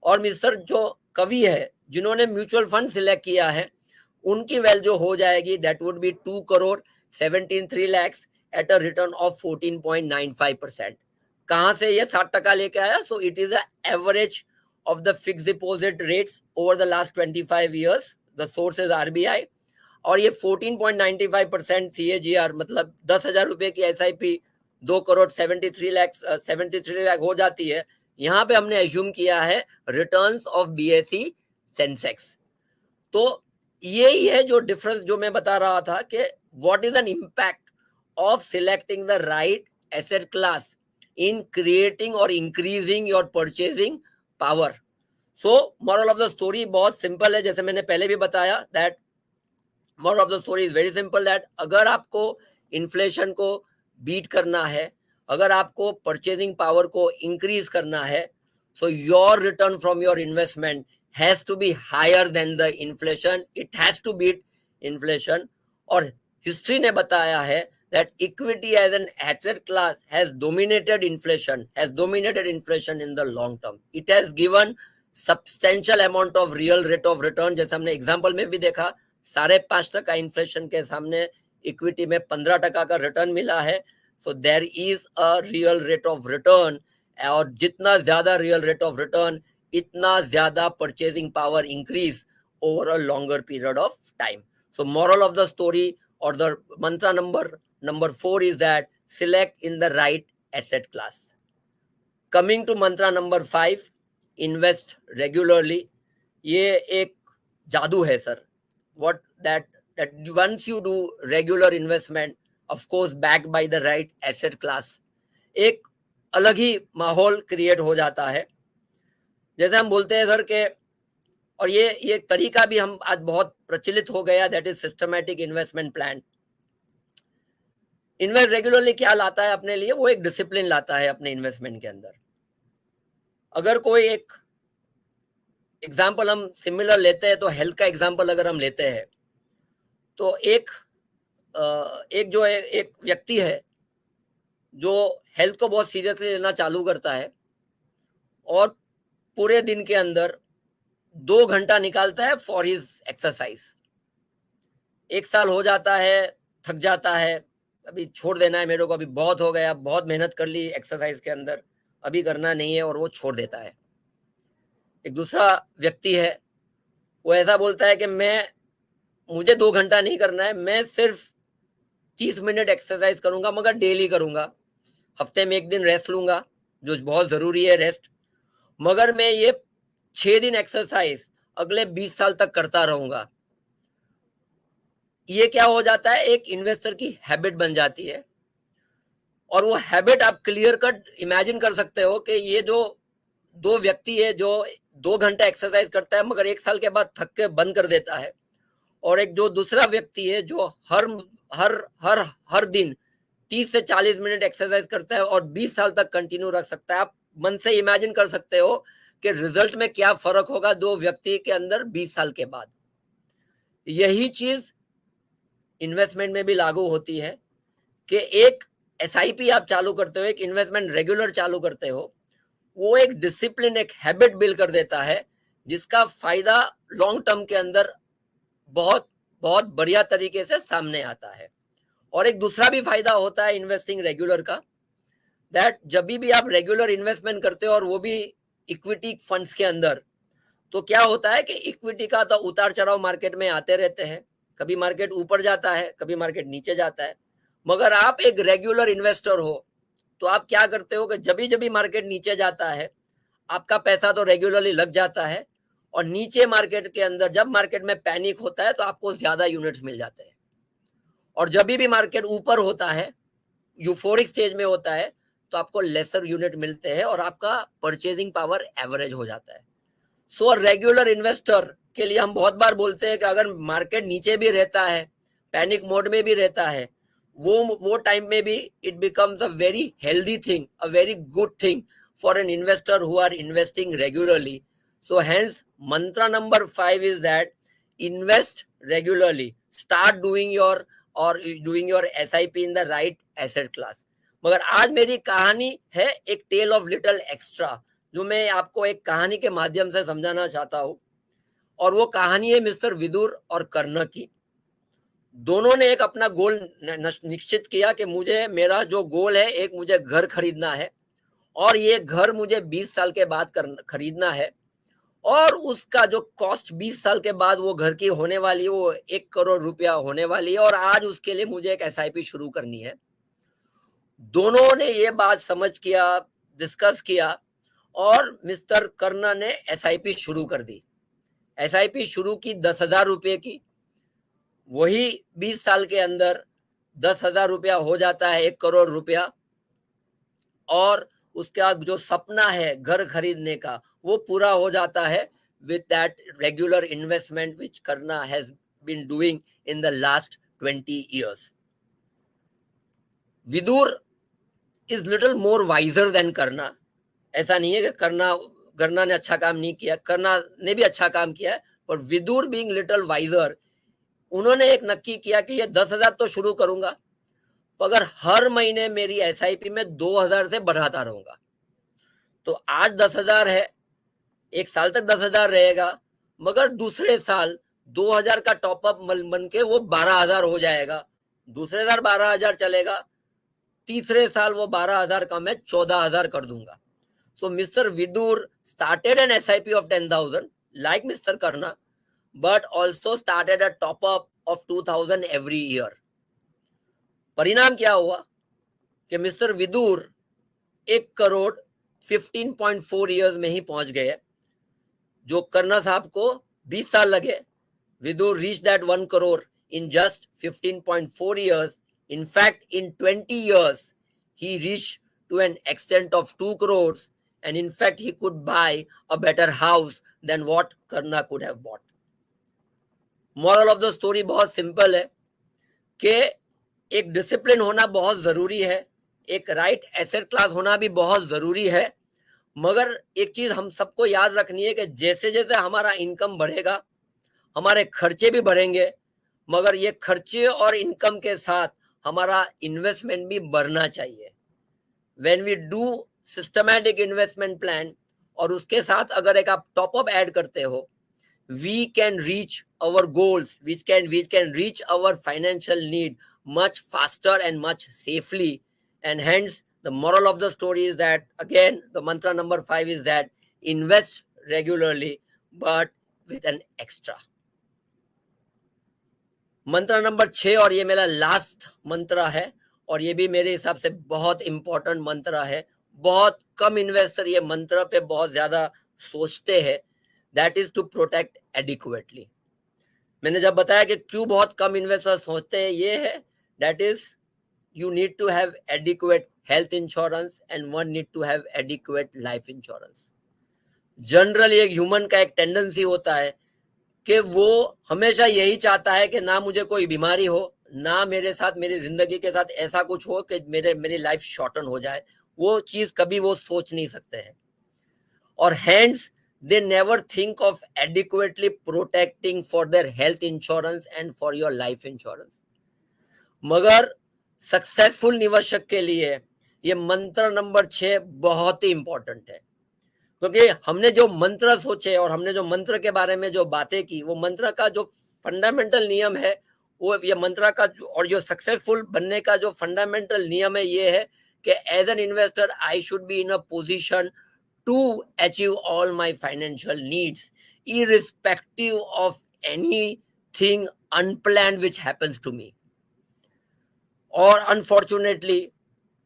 और मिस्टर जो कवि है जिन्होंने म्यूचुअल फंड सिलेक्ट किया है, उनकी वैल्यू हो जाएगी that would be 2 crore 73 lakhs at a return of 14.95%। कहां से ये 60% लेके आया? So it is a average of the fixed deposit rates over the last 25 years. The source is RBI. और ये 14.95% CAGR, मतलब 10,000 रुपए की SIP 2,73,00,000 हो जाती है। यहाँ पे हमने एज्यूम किया है रिटर्न्स ऑफ BSE सेंसेक्स। तो यही है जो डिफरेंस जो मैं बता रहा था कि what is an impact of selecting the right asset class in creating और increasing your purchasing power. So moral of the story बहुत सिंपल है, जैसे मैंने पहले भी बताया that moral of the story is very simple, that अगर आपको इन्फ्लेशन को बीट करना है, अगर आपको परचेजिंग पावर को इंक्रीज करना है, so your return from your investment has to be higher than the inflation, it has to beat inflation. और हिस्ट्री ने बताया है that equity as an asset class has dominated inflation in the long term. It has given substantial amount of real rate of return, जैसे हमने example में भी देखा 5.5% inflation के सामने इक्विटी में 15% का रिटर्न मिला है। So there is a real rate of return, और जितना ज्यादा रियल रेट ऑफ रिटर्न इतना ज्यादा purchasing power increase over a longer period of time. So moral of the story और द मंत्र number 4 is that select in the right asset class. Coming to mantra number 5, invest regularly. ये एक जादू है sir. What that once you do regular investment, of course backed by the right asset class, एक अलग ही माहौल create हो जाता है। जैसे हम बोलते हैं सर के, और ये तरीका भी हम आज बहुत प्रचलित हो गया, that is systematic investment plan. Invest regularly क्या लाता है अपने लिए? वो एक डिसिप्लिन लाता है अपने इन्वेस्टमेंट के अंदर। अगर कोई एक एग्जांपल हम सिमिलर लेते हैं, तो हेल्थ का एग्जांपल अगर हम लेते हैं, तो एक व्यक्ति है जो हेल्थ को बहुत सीरियसली लेना चालू करता है और पूरे दिन के अंदर 2 घंटा निकालता है फॉर हिज एक्सरसाइज। 1 साल हो जाता है, थक जाता है, अभी छोड़ देना है मेरे को, अभी बहुत हो गया, बहुत मेहनत कर ली एक्सरसाइज के अंदर, अभी करना नहीं है, और वो छोड़ देता है। एक दूसरा व्यक्ति है, वो ऐसा बोलता है कि मुझे 2 घंटा नहीं करना है, मैं सिर्फ 30 मिनट एक्सरसाइज करूंगा, मगर डेली करूंगा, हफ्ते में 1 दिन रेस्ट लूंगा, जो बहुत जरूरी है रेस्ट, मगर मैं ये 6 दिन एक्सरसाइज अगले 20 साल तक करता रहूंगा। ये क्या हो जाता है? एक इन्वेस्टर की हैबिट बन जाती है। और वो हैबिट आप क्लियर कट इमेजिन कर सकते हो कि ये जो 2 व्यक्ति है जो 2 घंटा एक्सरसाइज करता है मगर 1 साल के बाद थक के बंद कर देता है, और एक जो दूसरा व्यक्ति है जो हर दिन 30 से 40 मिनट एक्सरसाइज करता है और 20 साल तक कंटिन्यू रख सकता है। आप मन से इमेजिन कर सकते हो कि रिजल्ट में क्या फर्क होगा 2 व्यक्ति के अंदर 20 साल के बाद। यही चीज इन्वेस्टमेंट में भी लागू होती है कि एक SIP आप चालू करते हो, एक इन्वेस्टमेंट रेगुलर चालू करते हो, वो एक डिसिप्लिन, एक हैबिट बिल्ड कर देता है, जिसका फायदा लॉन्ग टर्म के अंदर बहुत बहुत बढ़िया तरीके से सामने आता है। और एक दूसरा भी फायदा होता है इन्वेस्टिंग रेगुलर का, दैट जब भी आप रेगुलर इन्वेस्टमेंट करते हो और वो भी इक्विटी फंड्स के अंदर, तो क्या होता है कि इक्विटी का तो उतार चढ़ाव मार्केट में आते रहते हैं, कभी मार्केट ऊपर जाता है, कभी मार्केट नीचे जाता है। मगर आप एक रेगुलर इन्वेस्टर हो तो आप क्या करते हो कि जब भी मार्केट नीचे जाता है, आपका पैसा तो रेगुलरली लग जाता है, और नीचे मार्केट के अंदर जब मार्केट में पैनिक होता है तो आपको ज्यादा यूनिट्स मिल जाते हैं, और जब भी मार्केट ऊपर होता है, यूफोरिक स्टेज में होता है, तो आपको लेसर यूनिट मिलते हैं और आपका परचेजिंग पावर एवरेज हो जाता है। सो रेगुलर इन्वेस्टर के लिए हम बहुत बार बोलते हैं कि अगर मार्केट नीचे भी रहता है, पैनिक मोड में भी रहता है, वो टाइम में भी it becomes a very healthy thing, a very good thing for an investor who are investing regularly. So hence mantra number 5 is that invest regularly, start doing your SIP in the right asset class. मगर आज मेरी कहानी है एक tell of little extra, जो मैं आपको एक कहानी के माध्यम से समझाना चाहता हूं, और वो कहानी है मिस्टर विदुर और कर्ण की। दोनों ने एक अपना गोल निश्चित किया कि मेरा जो गोल है, एक मुझे घर खरीदना है, और ये घर मुझे 20 साल के बाद खरीदना है, और उसका जो कॉस्ट 20 साल के बाद वो घर की होने वाली है वो 1 करोड़ रुपया होने वाली है, और आज उसके लिए मुझे एक एसआईपी शुरू करनी है। दोनों ने ये बात समझ किया, डिस्कस किया, और मिस्टर कर्णा ने एसआईपी शुरू कर दी। एसआईपी शुरू की 10,000 रुपये की, वही 20 साल के अंदर 10,000 रुपया हो जाता है 1 करोड़ रुपया, और उसका जो सपना है घर खरीदने का वो पूरा हो जाता है with that regular investment which Karna has been doing in the last 20 years. Vidur is little more wiser than Karna. ऐसा नहीं है कि कर्ना ने अच्छा काम नहीं किया, कर्ना ने भी अच्छा काम किया है, पर विदुर being little wiser, उन्होंने एक नक्की किया कि ये 10,000 तो शुरू करूंगा, मगर हर महीने मेरी एसआईपी में 2,000 से बढ़ाता रहूंगा। तो आज 10,000 है, एक साल तक 10,000 रहेगा, मगर दूसरे साल 2,000 का टॉपअप बन के वो 12,000 हो जाएगा, दूसरे साल 12,000 चलेगा, तीसरे साल वो 12,000 का मैं 14,000 कर दूंगा। So Mr. Vidur started an SIP of 10,000 like Mr. Karna, but also started a top up of 2,000 every year. परिणाम क्या हुआ कि मिस्टर विदुर 1 करोड़ 15.4 years में ही पहुंच गए। जो कर्ना साहब को 20 साल लगे, Vidur reached that 1 crore in just 15.4 years. In fact, in 20 years, he reached to an extent of 2 crores. And in fact, he could buy a better house than what Karna could have bought. Moral of the story बहुत simple है कि एक discipline होना बहुत जरूरी है, एक right asset class होना भी बहुत जरूरी है, मगर एक चीज हम सबको याद रखनी है कि जैसे जैसे हमारा इनकम बढ़ेगा हमारे खर्चे भी बढ़ेंगे, मगर ये खर्चे और इनकम के साथ हमारा इन्वेस्टमेंट भी बढ़ना चाहिए। When we do systematic investment plan और उसके साथ अगर एक आप टॉप अप ऐड करते हो, we can reach our goals, we can reach our financial need much faster and much safely. And hence the moral of the story is that, again, the mantra number 5 is that invest regularly but with an extra. मंत्र number 6, और ये मेरा last मंत्र है, और ये भी मेरे हिसाब से बहुत इंपॉर्टेंट मंत्र है। बहुत कम इन्वेस्टर ये मंत्र पे बहुत ज्यादा सोचते हैं। That is to protect adequately. मैंने जब बताया कि क्यों बहुत कम इन्वेस्टर सोचते हैं, ये है that is you need to have adequate health insurance and one need to have adequate life insurance. Generally एक ह्यूमन का एक टेंडेंसी होता है कि वो हमेशा यही चाहता है कि ना मुझे कोई बीमारी हो, ना मेरे साथ मेरी जिंदगी के साथ ऐसा कुछ हो कि मेरी लाइफ शॉर्टन हो जाए। वो चीज कभी वो सोच नहीं सकते हैं, और hands they never think of adequately protecting for their health insurance and for your life insurance. मगर सक्सेसफुल निवेशक के लिए ये मंत्र नंबर 6 बहुत ही इंपॉर्टेंट है, क्योंकि हमने जो मंत्र सोचे और हमने जो मंत्र के बारे में जो बातें की, वो मंत्र का जो फंडामेंटल नियम है, वो ये मंत्र का और जो सक्सेसफुल बनने का जो फंडामेंटल नियम है, ये है कि as an investor I should be in a position to achieve all my financial needs irrespective of anything unplanned which happens to me. और अनफॉर्चुनेटली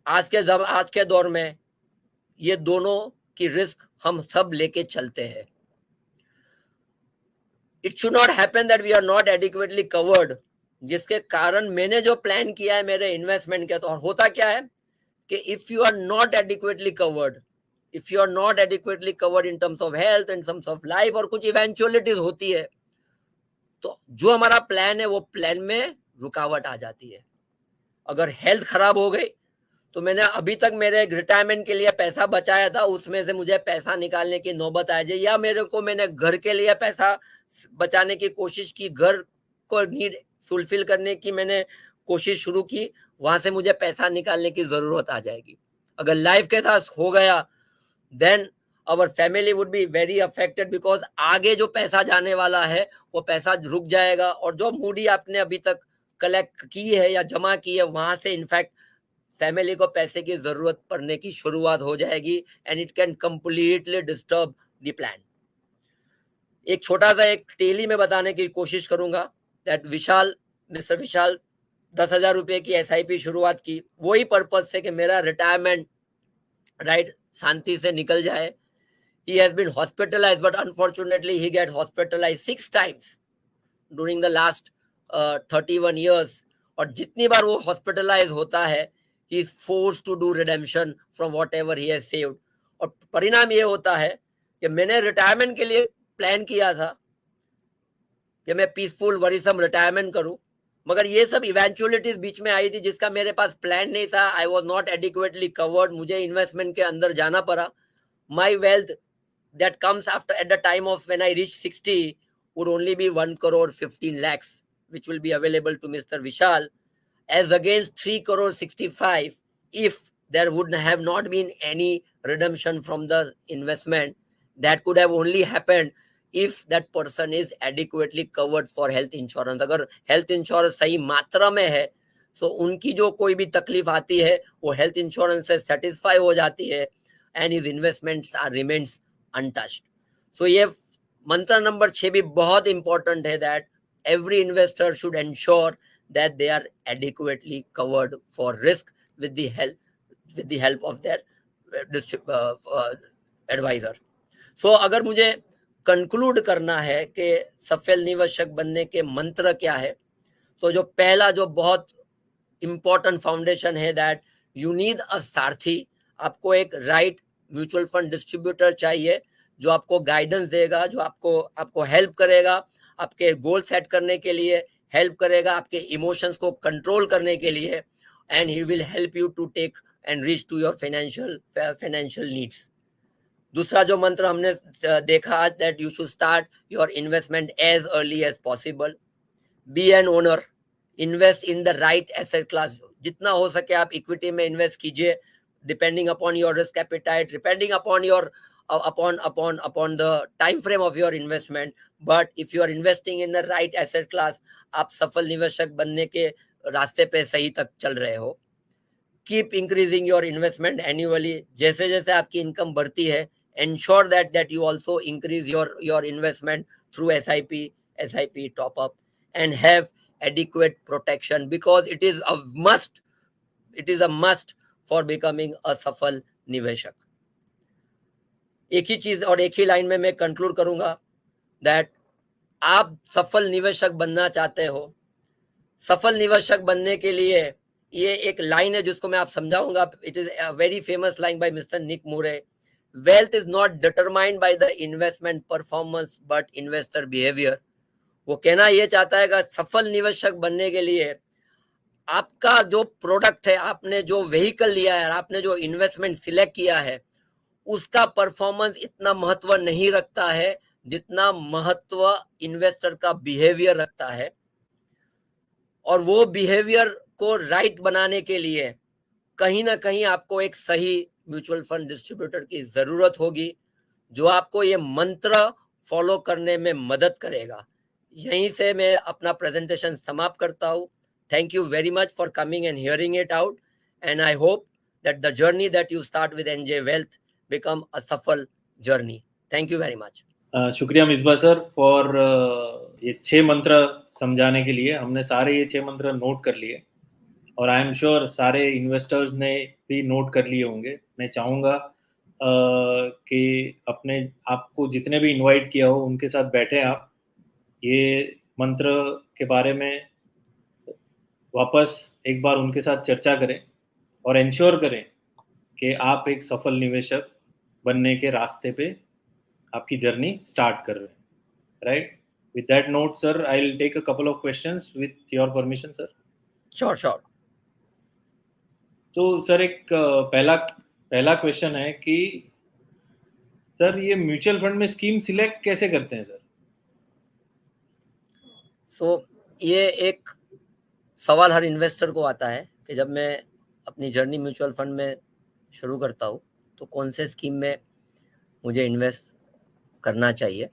आज के दौर में ये दोनों की रिस्क हम सब लेके चलते हैं। It should not happen that we are not adequately covered, जिसके कारण मैंने जो प्लान किया है मेरे इन्वेस्टमेंट के, तो होता क्या है कि if you are not adequately covered, if you are not adequately covered in terms of health, in terms of life, और कुछ इवेंचुअलिटीज होती है, तो जो हमारा प्लान है वो प्लान में रुकावट आ जाती है। अगर हेल्थ खराब हो गई तो मैंने अभी तक मेरे रिटायरमेंट के लिए पैसा बचाया था, उसमें से मुझे पैसा निकालने की नौबत आ जाए, या मैंने घर के लिए पैसा बचाने की कोशिश की, घर को नीड फुलफिल करने की मैंने कोशिश शुरू की, वहां से मुझे पैसा निकालने की जरूरत आ जाएगी। अगर लाइफ के साथ हो गया, then our family would be very affected, because आगे जो पैसा जाने वाला है वो पैसा रुक जाएगा, और जो मूडी आपने अभी तक कलेक्ट की है या जमा की है, वहां से इनफैक्ट फैमिली को पैसे की जरूरत पड़ने की शुरुआत हो जाएगी and it can completely disturb the plan. एक छोटा सा एक टेली में बताने की कोशिश करूंगा दैट मिस्टर विशाल 10,000 रुपए की SIP शुरुआत की वही पर्पज से कि मेरा रिटायरमेंट राइट शांति से निकल जाए। He has been hospitalized, but unfortunately he gets hospitalized 6 times during the last 31 years. और जितनी बार वो हॉस्पिटलाइज होता है he is forced to do redemption from whatever he has saved. और परिणाम ये होता है कि मैंने रिटायरमेंट के लिए प्लान किया था कि मैं पीसफुल वरीसम रिटायरमेंट करूं, मगर ये सब इवेंचुअलिटीज बीच में आई थी जिसका मेरे पास प्लान नहीं था। I was not adequately covered, मुझे इन्वेस्टमेंट के अंदर जाना पड़ा। माई wealth that comes after at the time of when I reach 60 would only be 1 crore 15 lakhs, which will be available to Mr. Vishal, as against 3 crore 65 if there would have not been any redemption from the investment. That could have only happened if that person is adequately covered for health insurance. अगर health insurance सही मात्रा में है तो उनकी जो कोई भी तकलीफ आती है वो health insurance से satisfy हो जाती है and his investments are remains untouched. So ये मंत्र नंबर 6 भी बहुत इंपॉर्टेंट है that every investor should ensure that they are adequately covered for risk with the help of their advisor. So अगर मुझे कंक्लूड करना है कि सफल निवेशक बनने के मंत्र क्या है, तो जो पहला जो बहुत इंपॉर्टेंट फाउंडेशन है दैट यू नीड अ सारथी। आपको एक राइट म्यूचुअल फंड डिस्ट्रीब्यूटर चाहिए जो आपको गाइडेंस देगा, जो आपको हेल्प करेगा, आपके गोल सेट करने के लिए हेल्प करेगा, आपके इमोशंस को कंट्रोल करने के लिए, and he will help you to take and reach to your financial needs. दूसरा जो मंत्र हमने देखा आज that you should start your investment as early as possible, be an owner, invest in the right asset class. जितना हो सके आप इक्विटी में इन्वेस्ट कीजिए depending upon your risk appetite, depending upon your upon the time frame of your investment. But if you are investing in the right asset class, आप सफल निवेशक बनने के रास्ते पे सही तक चल रहे हो। Keep increasing your investment annually. जैसे जैसे आपकी इनकम बढ़ती है, ensure that you also increase your investment through SIP top up and have adequate protection because it is a must. It is a must for becoming a सफल निवेशक। एक ही चीज और एक ही लाइन में मैं कंक्लूड करूंगा दैट आप सफल निवेशक बनना चाहते हो। सफल निवेशक बनने के लिए ये एक लाइन है जिसको मैं आप समझाऊंगा। It is a very famous line by mister Nick Moore. Wealth is not determined by the investment performance but investor behaviour. वो कहना ये चाहता है कि सफल निवेशक बनने के लिए आपका जो प्रोडक्ट है, आपने जो व्हीकल लिया है, आपने जो इन्वेस्टमेंट सिलेक्ट किया है, उसका परफॉर्मेंस इतना महत्व नहीं रखता है जितना महत्व इन्वेस्टर का बिहेवियर रखता है। और वो बिहेवियर को राइट बनाने के लिए कहीं ना कहीं आपको एक सही म्यूचुअल फंड डिस्ट्रीब्यूटर की जरूरत होगी जो आपको ये मंत्र फॉलो करने में मदद करेगा। यहीं से मैं अपना प्रेजेंटेशन समाप्त करता हूँ। Thank you very much for coming and hearing it out, and I hope that the journey that you start with NJ Wealth become a सफल journey. Thank you very much. शुक्रिया मिसबा सर फॉर ये 6 मंत्र समझाने के लिए। हमने सारे ये 6 मंत्र नोट कर लिए और आई एम श्योर सारे इन्वेस्टर्स ने भी नोट कर लिए होंगे। मैं चाहूँगा कि अपने आपको जितने भी इनवाइट किया हो उनके साथ बैठे आप ये मंत्र के बारे में वापस एक बार उनके साथ चर्चा करें और इंश्योर करें कि आप एक सफल निवेशक बनने के रास्ते पे आपकी जर्नी स्टार्ट कर रहे हैं, right? With that note sir, I will take a couple of questions with your permission sir. Sure. तो सर एक पहला क्वेश्चन है कि सर ये म्यूचुअल फंड में स्कीम सिलेक्ट कैसे करते हैं सर? ये एक सवाल हर इन्वेस्टर को आता है कि जब मैं अपनी जर्नी म्यूचुअल फंड में शुरू करता हूँ तो कौन से स्कीम में मुझे इन्वेस्ट करना चाहिए।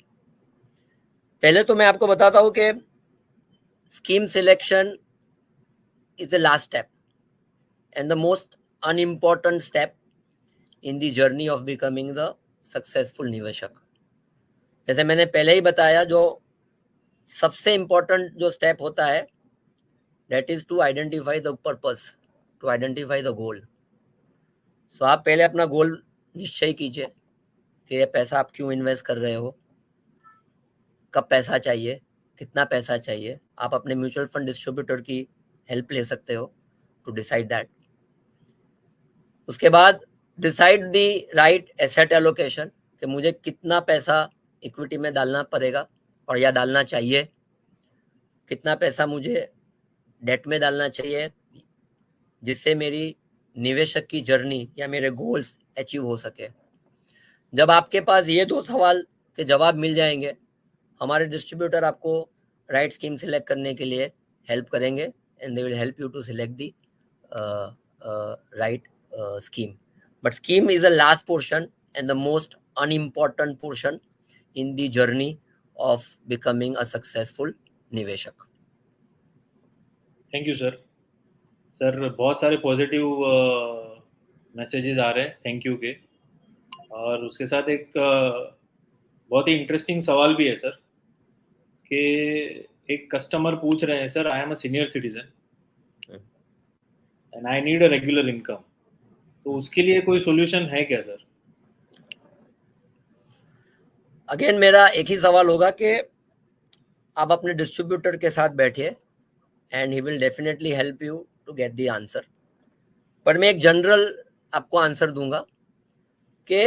पहले तो मैं आपको बताता हूँ कि scheme selection is the last step and the most unimportant step in the journey of becoming the successful निवेशक. जैसे मैंने पहले ही बताया, जो सबसे इम्पोर्टेंट जो स्टेप होता है, that is to identify the purpose, to identify the goal. So आप पहले अपना गोल निश्चय कीजिए कि ये पैसा आप क्यों इन्वेस्ट कर रहे हो, कब पैसा चाहिए, कितना पैसा चाहिए. आप अपने म्यूचुअल फंड डिस्ट्रीब्यूटर की हेल्प ले सकते हो टू डिसाइड दैट. उसके बाद decide the right asset allocation, कि मुझे कितना पैसा इक्विटी में डालना पड़ेगा और या डालना चाहिए, कितना पैसा मुझे डेट में डालना चाहिए, जिससे मेरी निवेशक की जर्नी या मेरे गोल्स अचीव हो सके. जब आपके पास ये 2 सवाल के जवाब मिल जाएंगे, हमारे डिस्ट्रीब्यूटर आपको राइट स्कीम सिलेक्ट करने के लिए हेल्प करेंगे, and they will help you to select the right scheme. But scheme is the last portion and the most unimportant portion in the journey of becoming a successful निवेशक. Thank you sir. Sir बहुत सारे positive messages आ रहे हैं thank you के, और उसके साथ एक बहुत ही इंटरेस्टिंग सवाल भी है सर, कि एक कस्टमर पूछ रहे हैं, sir I am a senior citizen and I need a regular income, तो उसके लिए कोई सॉल्यूशन है क्या सर? अगेन मेरा एक ही सवाल होगा कि आप अपने डिस्ट्रीब्यूटर के साथ बैठिए and he will definitely help you to get the answer. पर मैं एक जनरल आपको आंसर दूंगा कि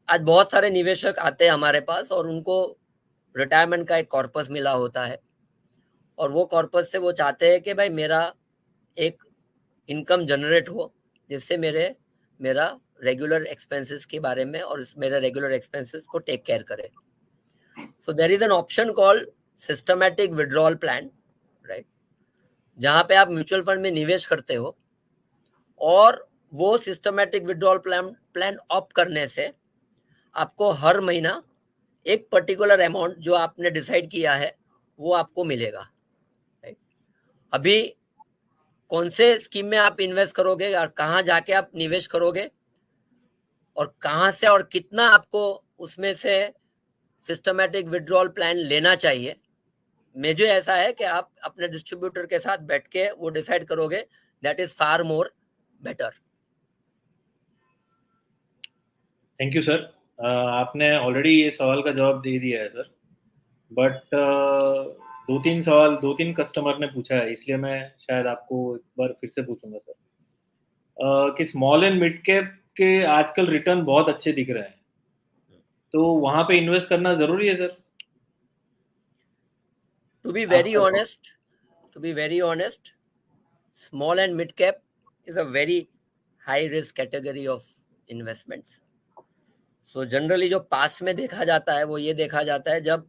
आज बहुत सारे निवेशक आते हैं हमारे पास और उनको रिटायरमेंट का एक कॉर्पस मिला होता है, और वो कॉर्पस से वो चाहते हैं कि भाई मेरा एक इनकम जनरेट हो जिससे मेरा रेगुलर एक्सपेंसेस के बारे में और मेरे रेगुलर एक्सपेंसेस को टेक केयर करे. So there is an option called systematic withdrawal plan, right, जहां पे आप म्यूचुअल फंड में निवेश करते हो और वो सिस्टमैटिक विड्रॉल प्लान ऑप्ट करने से आपको हर महीना एक पर्टिकुलर अमाउंट जो आपने डिसाइड किया है वो आपको मिलेगा, राइट. अभी कौन से स्कीम में आप इन्वेस्ट करोगे और कहाँ जाके आप निवेश करोगे और कहाँ से और कितना आपको उसमें से सिस्टमैटिक विड्रॉल प्लान लेना चाहिए, मुझे ऐसा है कि आप अपने डिस्ट्रीब्यूटर के साथ बैठ के वो डिसाइड करोगे. That is far more better. Thank you sir. आपने ऑलरेडी ये सवाल का जवाब दे दिया है सर, बट 2-3 कस्टमर ने पूछा है, इसलिए मैं शायद आपको एक बार फिर से पूछूंगा सर, कि स्मॉल एंड मिड कैप के आजकल रिटर्न बहुत अच्छे दिख रहे हैं, तो वहां पे इन्वेस्ट करना जरूरी है sir? To be very honest, small and mid cap is a very high risk category of investments. So generally जो पास्ट में देखा जाता है वो ये देखा जाता है, जब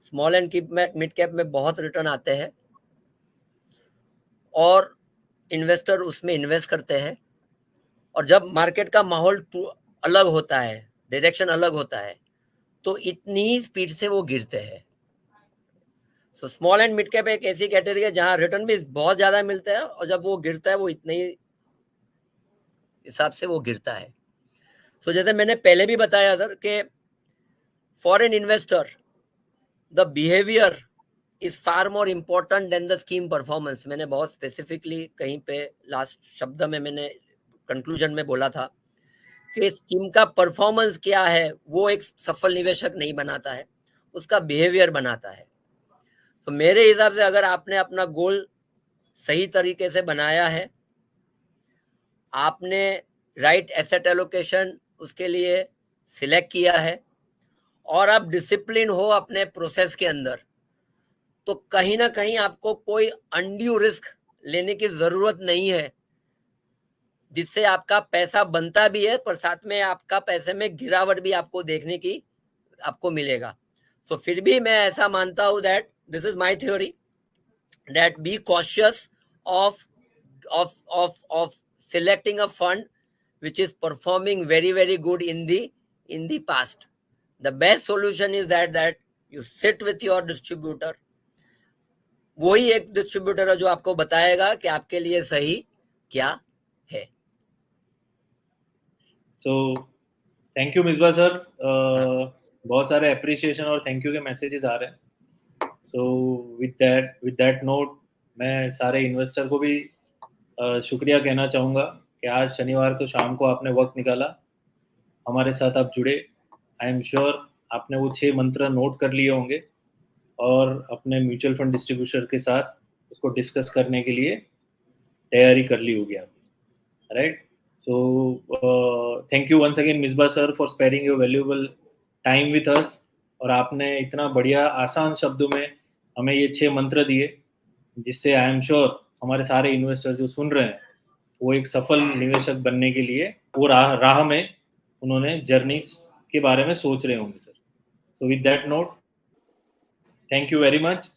स्मॉल एंड मिड कैप में बहुत रिटर्न आते हैं और इन्वेस्टर उसमें इन्वेस्ट करते हैं, और जब मार्केट का माहौल अलग होता है, डायरेक्शन अलग होता है, तो इतनी स्पीड से वो गिरते हैं. So small and mid cap एक ऐसी कैटेगरी है जहां रिटर्न भी बहुत ज्यादा मिलता है और जब वो गिरता है वो इतने ही हिसाब से वो गिरता है. सो जैसे मैंने पहले भी बताया सर कि for an investor the behaviour is far more important then the scheme performance. मैंने बहुत स्पेसिफिकली कहीं पे लास्ट शब्द में मैंने कंक्लूजन में बोला था कि स्कीम का परफॉर्मेंस क्या है वो एक सफल निवेशक नहीं बनाता है, उसका बिहेवियर बनाता है. तो मेरे हिसाब से अगर आपने अपना गोल सही तरीके से बनाया है, आपने राइट एसेट एलोकेशन उसके लिए सिलेक्ट किया है और आप डिसिप्लिन हो अपने प्रोसेस के अंदर, तो कहीं ना कहीं आपको कोई अनड्यू रिस्क लेने की जरूरत नहीं है, जिससे आपका पैसा बनता भी है पर साथ में आपका पैसे में गिरावट भी आपको देखने की आपको मिलेगा. तो फिर भी मैं ऐसा मानता हूं that this is my theory that be cautious of selecting a fund which is performing very good in the past. The best solution is that you sit with your distributor. वही एक डिस्ट्रीब्यूटर है जो आपको बताएगा कि आपके लिए सही क्या सो थैंक यू मिसबा सर, बहुत सारे अप्रिसिएशन और थैंक यू के मैसेजेस आ रहे हैं। सो विद दैट नोट मैं सारे इन्वेस्टर को भी शुक्रिया कहना चाहूँगा कि आज शनिवार को शाम को आपने वक्त निकाला, हमारे साथ आप जुड़े। आई एम श्योर आपने वो 6 मंत्र नोट कर लिए होंगे और अपने म्यूचुअल फंड डिस्ट्रीब्यूटर के साथ उसको डिस्कस करने के लिए तैयारी कर ली होगी आपने, right? So thank you once again Misbah sir for sparing your valuable time with us, और आपने इतना बढ़िया आसान शब्दों में हमें ये 6 मंत्र दिए, जिससे आई एम श्योर हमारे सारे इन्वेस्टर जो सुन रहे हैं वो एक सफल निवेशक बनने के लिए वो राह में उन्होंने जर्नी के बारे में सोच रहे होंगे sir. So with that note, thank you very much.